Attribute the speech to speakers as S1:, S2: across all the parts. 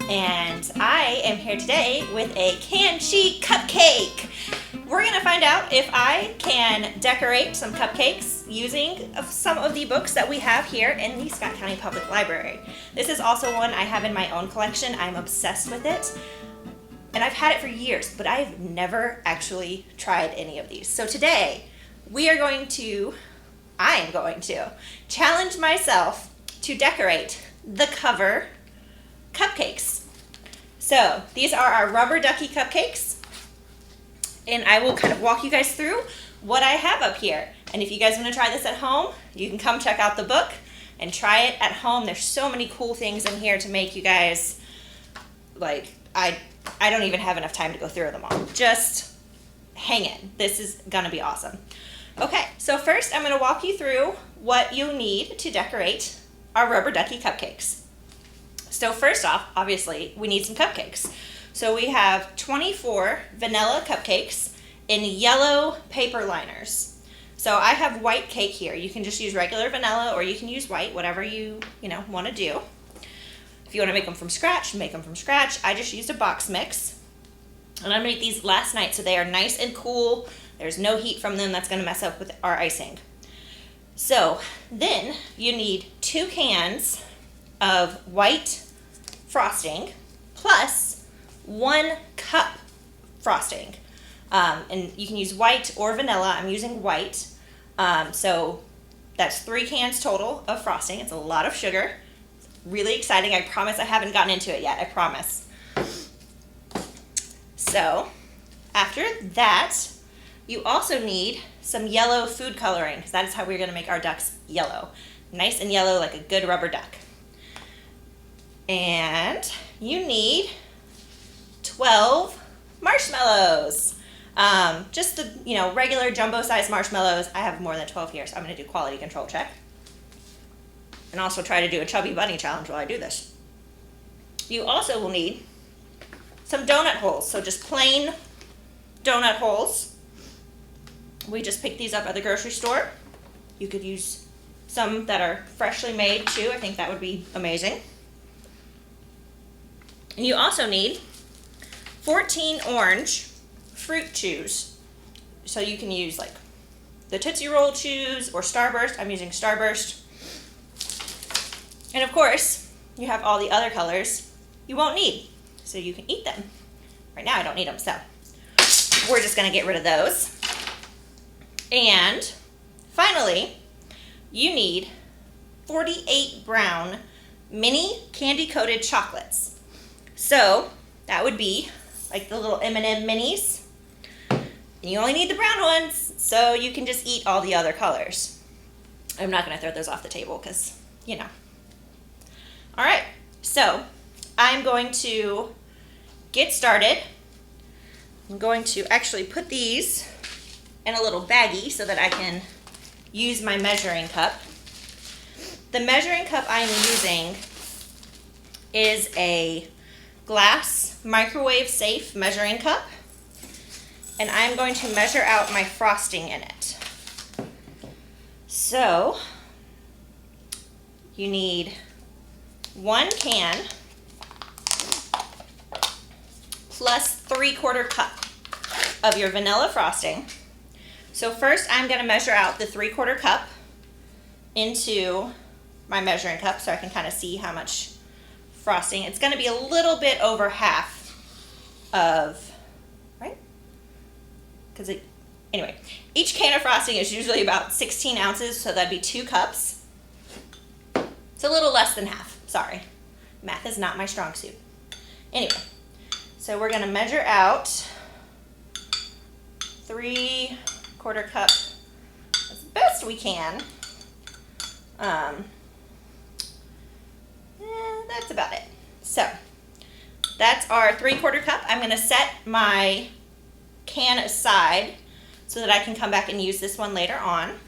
S1: and I am here today with a can sheet cupcake. We're gonna find out if I can decorate some cupcakes using some of the books that we have here in the Scott County Public Library. This is also one I have in my own collection. I'm obsessed with it. And I've had it for years, but I've never actually tried any of these. So today, I am going to challenge myself to decorate the cover cupcakes. So these are our rubber ducky cupcakes, and I will kind of walk you guys through what I have up here. And if you guys want to try this at home, you can come check out the book and try it at home. There's so many cool things in here to make you guys, like, I don't even have enough time to go through them all. Just hang in. This is gonna be awesome. Okay, so first I'm gonna walk you through what you need to decorate our rubber ducky cupcakes. So first off, obviously, we need some cupcakes. So we have 24 vanilla cupcakes in yellow paper liners. So I have white cake here. You can just use regular vanilla or you can use white, whatever you want to do. If you want to make them from scratch, make them from scratch. I just used a box mix. And I made these last night so they are nice and cool. There's no heat from them that's going to mess up with our icing. So then you need 2 cans of white frosting plus 1 cup frosting. And you can use white or vanilla. I'm using white. So that's 3 cans total of frosting. It's a lot of sugar. Really exciting. I promise I haven't gotten into it yet. I promise. So after that, you also need some yellow food coloring, because that is how we're going to make our ducks yellow. Nice and yellow like a good rubber duck. And you need 12 marshmallows. Just the regular jumbo size marshmallows. I have more than 12 here, so I'm going to do quality control check. And also try to do a chubby bunny challenge while I do this. You also will need some donut holes. So just plain donut holes. We just picked these up at the grocery store. You could use some that are freshly made too. I think that would be amazing. And you also need 14 orange fruit chews. So you can use like the Tootsie Roll chews or Starburst. I'm using Starburst. And of course, you have all the other colors you won't need, so you can eat them. Right now I don't need them, so we're just gonna get rid of those. And finally, you need 48 brown mini candy-coated chocolates. So that would be like the little M&M minis. And you only need the brown ones, so you can just eat all the other colors. I'm not gonna throw those off the table because, All right, so I'm going to get started. I'm going to actually put these in a little baggie so that I can use my measuring cup. The measuring cup I'm using is a glass microwave safe measuring cup, and I'm going to measure out my frosting in it. So you need 1 can plus 3/4 cup of your vanilla frosting. So first I'm going to measure out the 3/4 cup into my measuring cup so I can kind of see how much frosting. It's going to be a little bit over half of, right? Anyway, each can of frosting is usually about 16 ounces, so that'd be 2 cups. It's a little less than half. Sorry, math is not my strong suit. Anyway, so we're gonna measure out 3/4 cup as best we can. That's about it. So that's our 3/4 cup. I'm gonna set my can aside so that I can come back and use this one later on.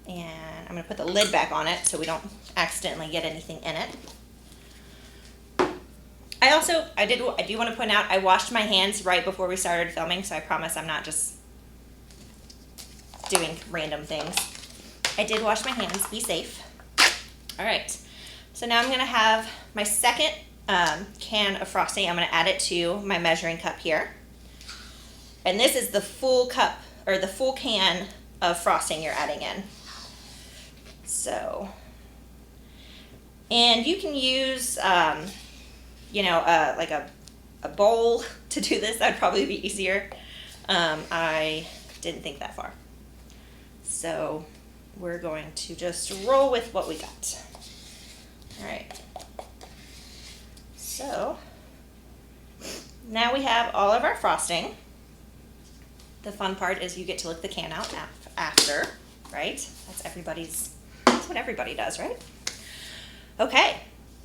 S1: And I'm gonna put the lid back on it so we don't accidentally get anything in it. I do want to point out I washed my hands right before we started filming, so I promise I'm not just doing random things. I did wash my hands. Be safe. All right. So now I'm going to have my second can of frosting. I'm going to add it to my measuring cup here. And this is the full cup, or the full can of frosting you're adding in. So, and you can use, like a bowl to do this. That'd probably be easier. I didn't think that far. So we're going to just roll with what we got. All right. So now we have all of our frosting. The fun part is you get to lick the can out after, right? That's what everybody does, right? Okay,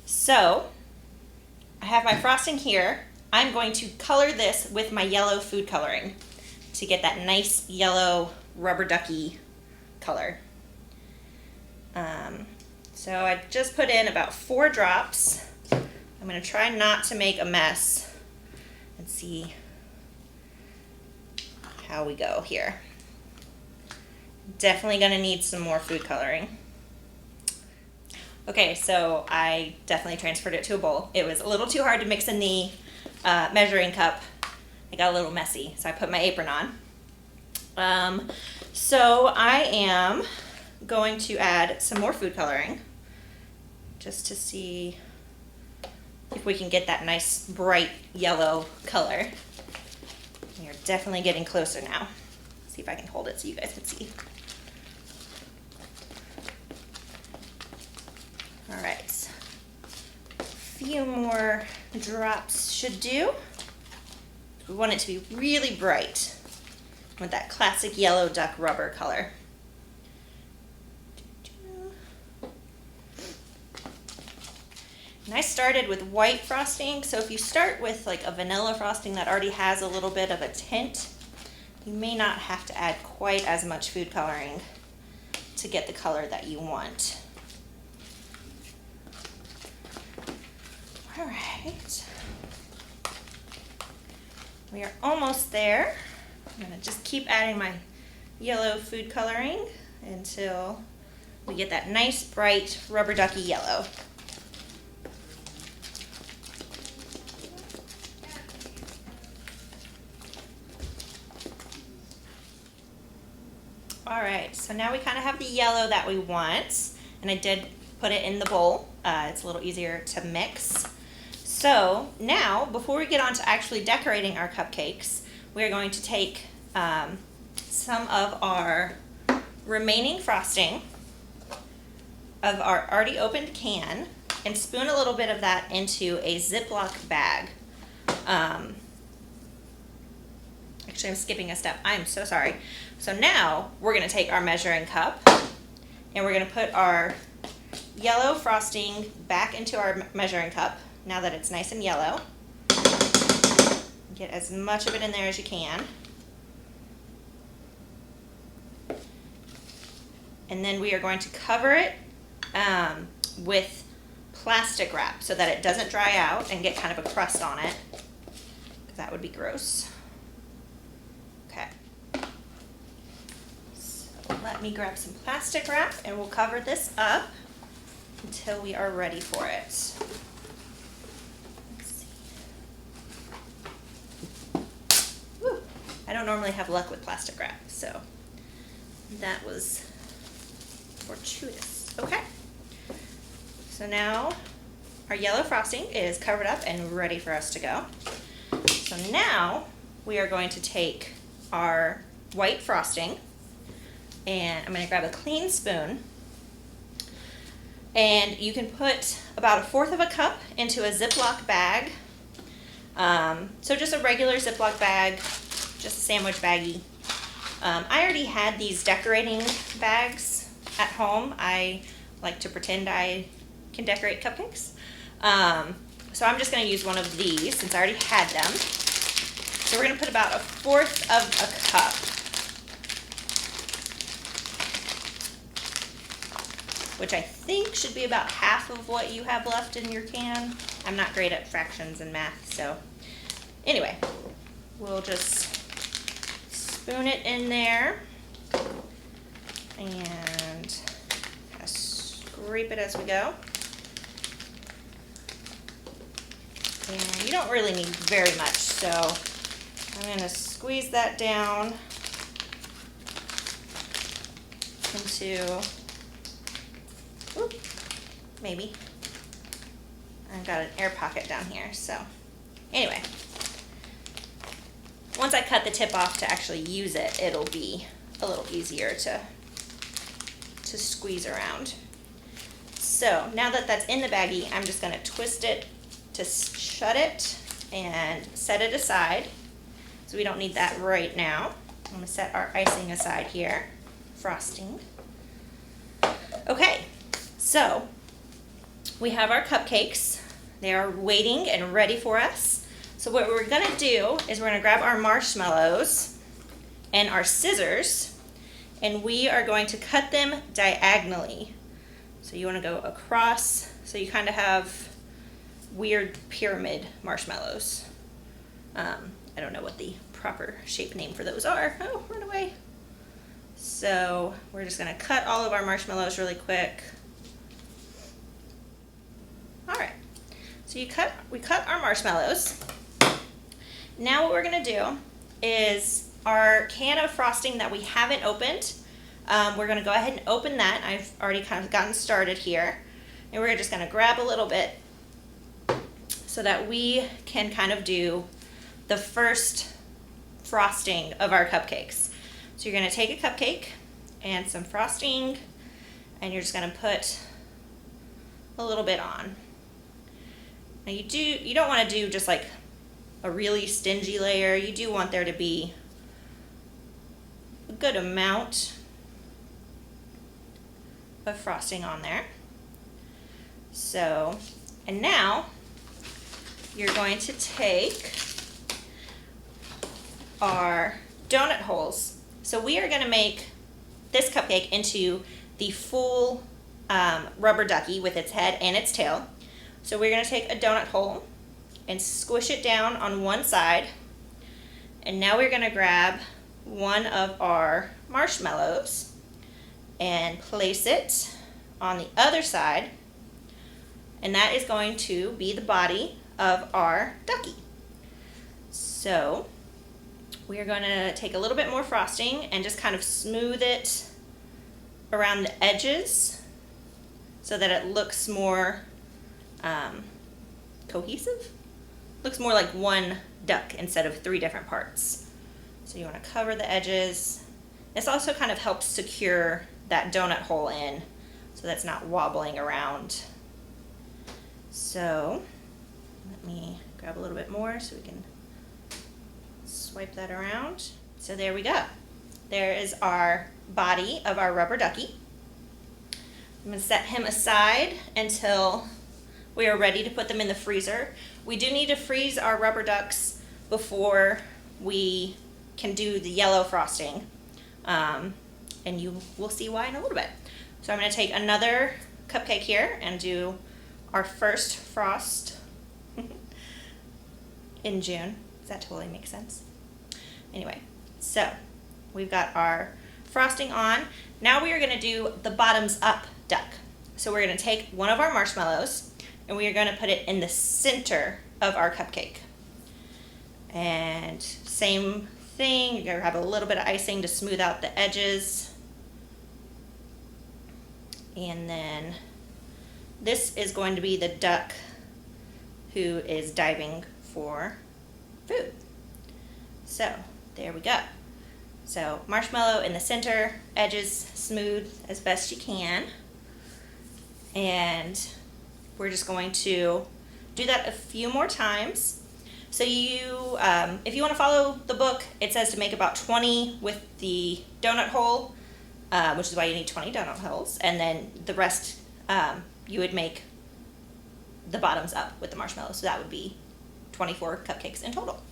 S1: so I have my frosting here. I'm going to color this with my yellow food coloring to get that nice yellow rubber ducky color. So I just put in about 4 drops. I'm going to try not to make a mess and see how we go here. Definitely going to need some more food coloring. Okay, so I definitely transferred it to a bowl. It was a little too hard to mix in the measuring cup. It got a little messy, so I put my apron on. So I am going to add some more food coloring just to see if we can get that nice bright yellow color. You're definitely getting closer now. See if I can hold it so you guys can see. All right, a few more drops should do. We want it to be really bright with that classic yellow duck rubber color. And I started with white frosting, so if you start with like a vanilla frosting that already has a little bit of a tint, you may not have to add quite as much food coloring to get the color that you want. All right, we are almost there. I'm gonna just keep adding my yellow food coloring until we get that nice bright rubber ducky yellow. All right, so now we kind of have the yellow that we want, and I did put it in the bowl. It's a little easier to mix. So now, before we get on to actually decorating our cupcakes, we're going to take some of our remaining frosting of our already opened can and spoon a little bit of that into a Ziploc bag. Actually, I'm skipping a step. I'm so sorry. So now we're going to take our measuring cup and we're going to put our yellow frosting back into our measuring cup now that it's nice and yellow. Get as much of it in there as you can. And then we are going to cover it with plastic wrap so that it doesn't dry out and get kind of a crust on it. That would be gross. Okay. So let me grab some plastic wrap and we'll cover this up until we are ready for it. Let's see. Woo. I don't normally have luck with plastic wrap, so that was fortuitous. Okay. So now our yellow frosting is covered up and ready for us to go. So now we are going to take our white frosting and I'm going to grab a clean spoon, and you can put about 1/4 of a cup into a Ziploc bag. So just a regular Ziploc bag, just a sandwich baggie. I already had these decorating bags at home. I like to pretend I can decorate cupcakes. So I'm just going to use one of these since I already had them. So we're going to put about 1/4 of a cup. Which I think should be about half of what you have left in your can. I'm not great at fractions and math, so anyway, we'll just spoon it in there and kind of scrape it as we go. And you don't really need very much, so I'm going to squeeze that down into, maybe. I've got an air pocket down here, so anyway. Once I cut the tip off to actually use it, it'll be a little easier to squeeze around. So now that that's in the baggie, I'm just going to twist it to shut it and set it aside. So we don't need that right now. I'm going to set our icing aside here, frosting. Okay, so we have our cupcakes. They are waiting and ready for us. So what we're going to do is we're going to grab our marshmallows and our scissors, and we are going to cut them diagonally. So you want to go across, so you kind of have weird pyramid marshmallows. I don't know what the proper shape name for those are. Oh, run away. So we're just going to cut all of our marshmallows really quick. All right, so we cut our marshmallows. Now what we're going to do is our can of frosting that we haven't opened, we're going to go ahead and open that. I've already kind of gotten started here. And we're just going to grab a little bit so that we can kind of do the first frosting of our cupcakes. So you're going to take a cupcake and some frosting, and you're just going to put a little bit on. Now you don't want to do just like a really stingy layer. You do want there to be a good amount of frosting on there. So, and now you're going to take our donut holes. So we are going to make this cupcake into the full rubber ducky with its head and its tail. So we're going to take a donut hole and squish it down on one side. And now we're going to grab one of our marshmallows and place it on the other side. And that is going to be the body of our ducky. So we are going to take a little bit more frosting and just kind of smooth it around the edges so that it looks more cohesive. Looks more like one duck instead of three different parts. So you want to cover the edges. This also kind of helps secure that donut hole in so that's not wobbling around. So let me grab a little bit more so we can swipe that around. So there we go. There is our body of our rubber ducky. I'm going to set him aside until we are ready to put them in the freezer. We do need to freeze our rubber ducks before we can do the yellow frosting. And you will see why in a little bit. So I'm going to take another cupcake here and do our first frost in June. Does that totally make sense? Anyway, so we've got our frosting on. Now we are going to do the bottoms up duck. So we're going to take one of our marshmallows and we are going to put it in the center of our cupcake. And same thing, you're going to have a little bit of icing to smooth out the edges. And then this is going to be the duck who is diving for food. So there we go. So marshmallow in the center, edges smooth as best you can. And we're just going to do that a few more times. So you, if you want to follow the book, it says to make about 20 with the donut hole, which is why you need 20 donut holes, and then the rest you would make the bottoms up with the marshmallow. So that would be 24 cupcakes in total.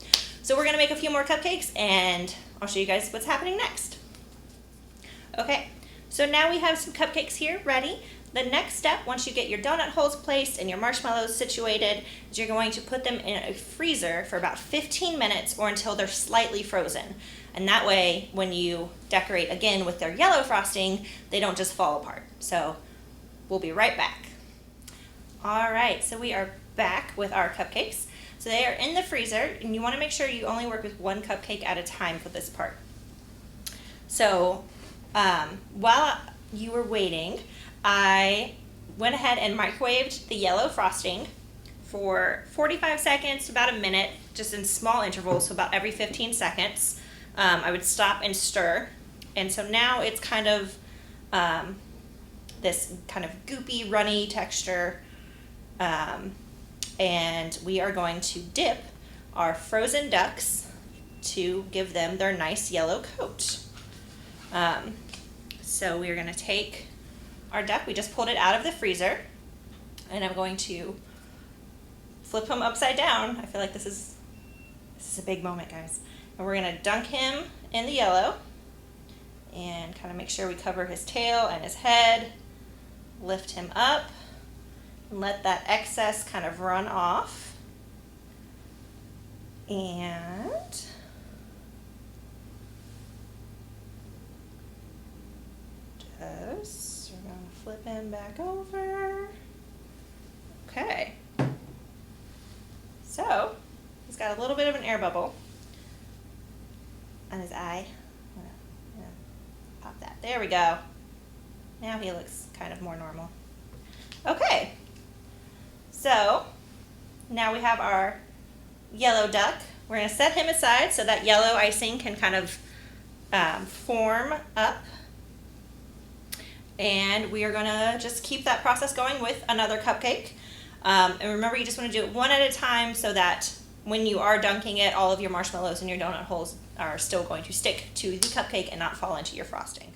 S1: So we're going to make a few more cupcakes and I'll show you guys what's happening next. Okay, so now we have some cupcakes here ready. The next step, once you get your donut holes placed and your marshmallows situated, is you're going to put them in a freezer for about 15 minutes or until they're slightly frozen. And that way, when you decorate again with their yellow frosting, they don't just fall apart. So we'll be right back. All right, so we are back with our cupcakes. So they are in the freezer, and you want to make sure you only work with one cupcake at a time for this part. So while you were waiting, I went ahead and microwaved the yellow frosting for 45 seconds to about a minute, just in small intervals, so about every 15 seconds. I would stop and stir. And so now it's kind of this kind of goopy, runny texture. And we are going to dip our frozen ducks to give them their nice yellow coat. So we're going to take our duck, we just pulled it out of the freezer, and I'm going to flip him upside down. I feel like this is a big moment, guys. And we're going to dunk him in the yellow and kind of make sure we cover his tail and his head, lift him up, and let that excess kind of run off. And just, we're going to flip him back over. Okay. So, he's got a little bit of an air bubble on his eye. I'm gonna pop that. There we go. Now he looks kind of more normal. Okay. So, now we have our yellow duck. We're going to set him aside so that yellow icing can kind of form up. And we are going to just keep that process going with another cupcake. And remember, you just want to do it one at a time so that when you are dunking it, all of your marshmallows and your donut holes are still going to stick to the cupcake and not fall into your frosting.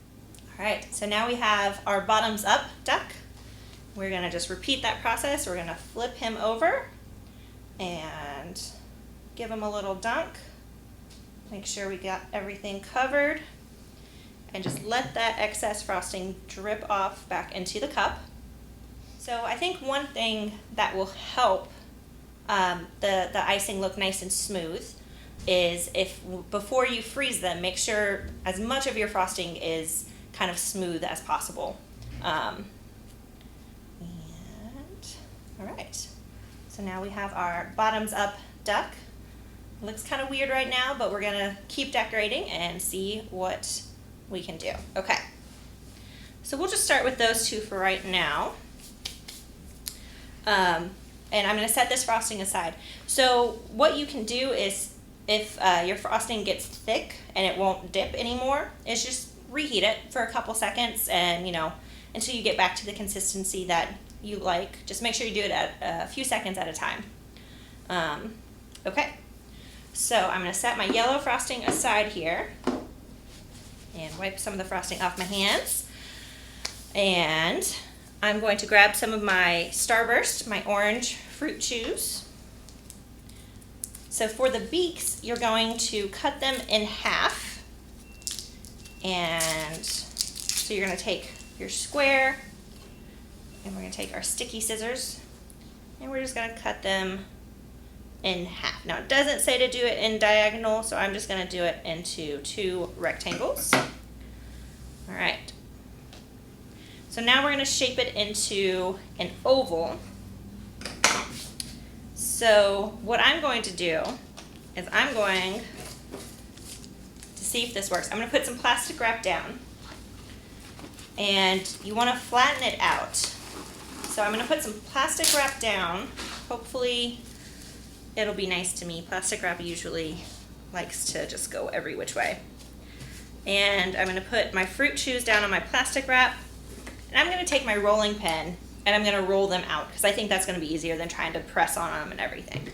S1: All right, so now we have our bottoms up duck. We're going to just repeat that process. We're going to flip him over and give him a little dunk. Make sure we got everything covered. And just let that excess frosting drip off back into the cup. So I think one thing that will help the icing look nice and smooth is if before you freeze them, make sure as much of your frosting is kind of smooth as possible. And all right, so now we have our bottoms up duck. It looks kind of weird right now, but we're gonna keep decorating and see what we can do. Okay, so we'll just start with those two for right now. And I'm going to set this frosting aside. So what you can do is if your frosting gets thick and it won't dip anymore, is just reheat it for a couple seconds and, until you get back to the consistency that you like. Just make sure you do it at a few seconds at a time. Okay, so I'm going to set my yellow frosting aside here and wipe some of the frosting off my hands. And I'm going to grab some of my Starburst, my orange fruit chews. So for the beaks, you're going to cut them in half. And so you're going to take your square, and we're going to take our sticky scissors, and we're just going to cut them in half. Now it doesn't say to do it in diagonal, so I'm just going to do it into 2 rectangles. All right. So now we're going to shape it into an oval. So what I'm going to do is I'm going to see if this works. I'm going to put some plastic wrap down, and you want to flatten it out. So I'm going to put some plastic wrap down. Hopefully it'll be nice to me. Plastic wrap usually likes to just go every which way. And I'm going to put my fruit chews down on my plastic wrap. And I'm going to take my rolling pin and I'm going to roll them out because I think that's going to be easier than trying to press on them and everything.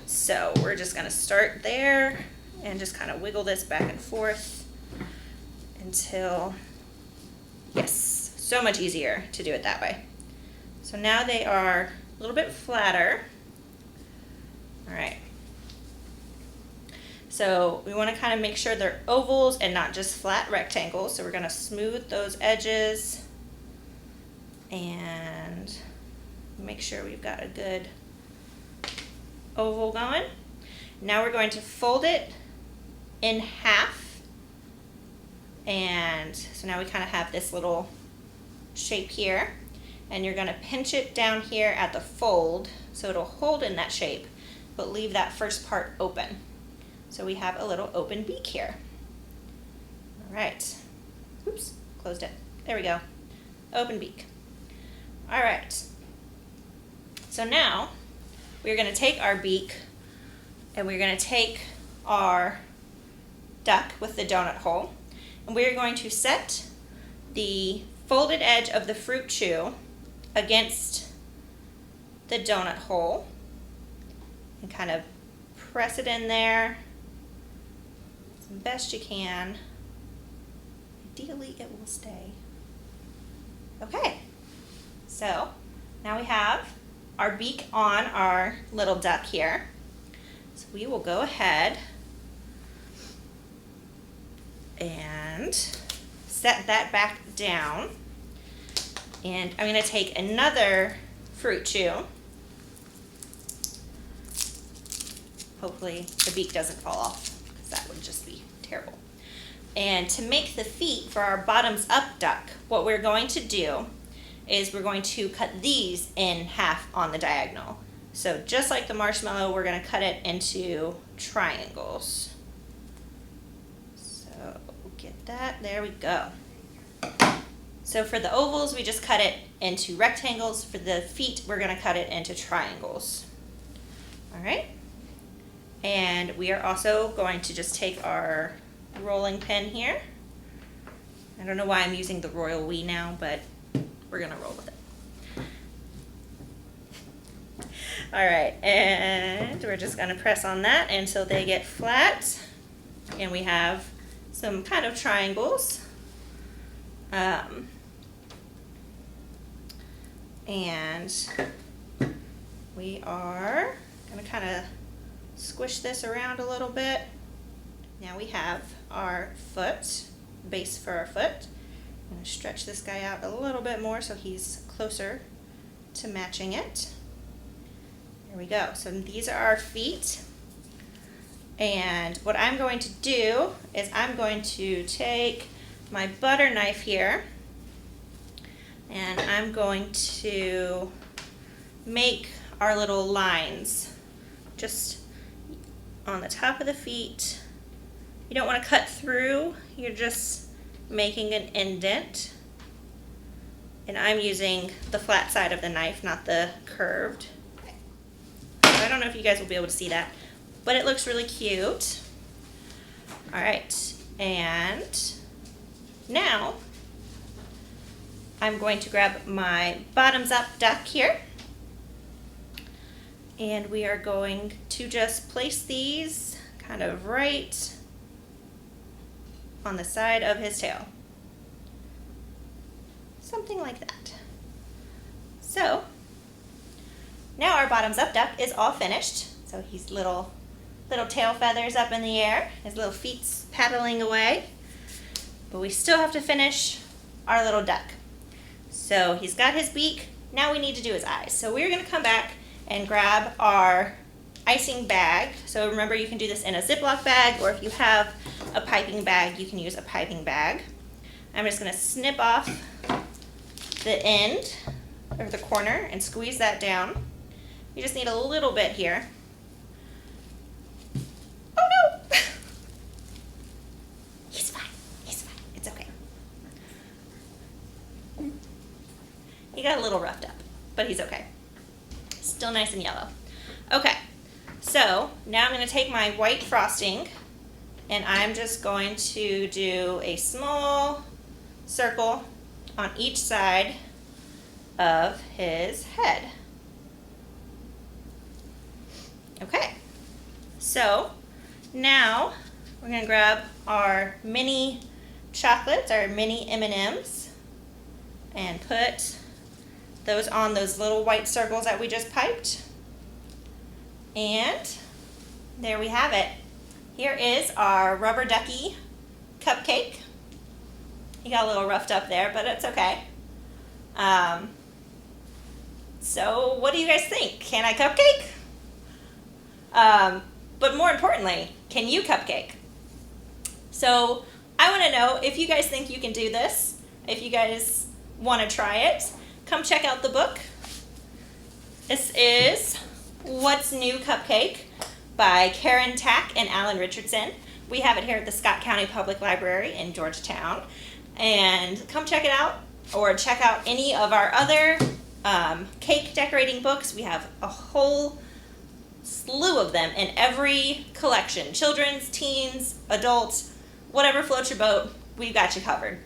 S1: So we're just going to start there and just kind of wiggle this back and forth until, yes, so much easier to do it that way. So now they are a little bit flatter. All right. So we want to kind of make sure they're ovals and not just flat rectangles. So we're going to smooth those edges and make sure we've got a good oval going. Now we're going to fold it in half, and so now we kind of have this little shape here, and you're going to pinch it down here at the fold so it'll hold in that shape. but leave that first part open. So we have a little open beak here. All right. Oops, closed it. There we go. Open beak. All right. So now we're going to take our beak and we're going to take our duck with the donut hole, and we're going to set the folded edge of the fruit chew against the donut hole and kind of press it in there as best you can. Ideally, it will stay. Okay, so now we have our beak on our little duck here. So we will go ahead and set that back down. And I'm going to take another fruit chew. Hopefully the beak doesn't fall off, because that would just be terrible. And to make the feet for our bottoms up duck, what we're going to do is we're going to cut these in half on the diagonal. So just like the marshmallow, we're going to cut it into triangles. So get that, there we go. So for the ovals, we just cut it into rectangles. For the feet, we're going to cut it into triangles. All right. And we are also going to just take our rolling pin here. I don't know why I'm using the royal we now, but we're going to roll with it. All right, and we're just going to press on that until they get flat. And we have some kind of triangles. And we are going to kind of squish this around a little bit. Now we have our foot, base for our foot. I'm going to stretch this guy out a little bit more so he's closer to matching it. There we go. So these are our feet. And what I'm going to do is I'm going to take my butter knife here and I'm going to make our little lines just on the top of the feet. You don't want to cut through, you're just making an indent. And I'm using the flat side of the knife, not the curved. I don't know if you guys will be able to see that, but it looks really cute. All right, and now I'm going to grab my bottoms up duck here, and we are going to just place these kind of right on the side of his tail. Something like that. So now our bottoms up duck is all finished. So he's little tail feathers up in the air, his little feet's paddling away. But we still have to finish our little duck. So he's got his beak, now we need to do his eyes. So we're gonna come back and grab our icing bag. So remember, you can do this in a Ziploc bag, or if you have a piping bag, you can use a piping bag. I'm just gonna snip off the end, or the corner, and squeeze that down. You just need a little bit here. Oh no! He's fine, it's okay. He got a little roughed up, but he's okay. Still nice and yellow. Okay, so now I'm gonna take my white frosting and I'm just going to do a small circle on each side of his head. Okay, so now we're gonna grab our mini chocolates, our mini M&Ms, and put those on those little white circles that we just piped. And there we have it. Here is our rubber ducky cupcake. He got a little roughed up there, but it's okay. So what do you guys think? Can I cupcake? But more importantly, can you cupcake? So I want to know if you guys think you can do this, if you guys want to try it. Come check out the book. This is What's New Cupcake. by Karen Tack and Alan Richardson. We have it here at the Scott County Public Library in Georgetown. And come check it out, or check out any of our other cake decorating books. We have a whole slew of them in every collection. Children's, teens, adults, whatever floats your boat, we've got you covered.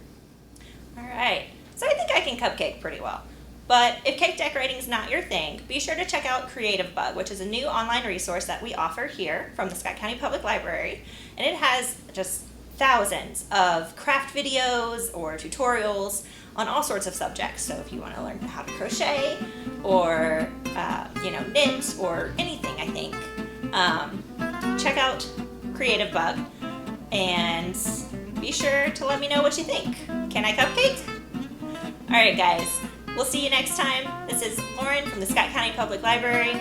S1: All right, so I think I can cupcake pretty well. But if cake decorating is not your thing, be sure to check out Creative Bug, which is a new online resource that we offer here from the Scott County Public Library. And it has just thousands of craft videos or tutorials on all sorts of subjects. So if you want to learn how to crochet or knit or anything, I think, check out Creative Bug and be sure to let me know what you think. Can I cupcake? All right, guys. We'll see you next time. This is Lauren from the Scott County Public Library.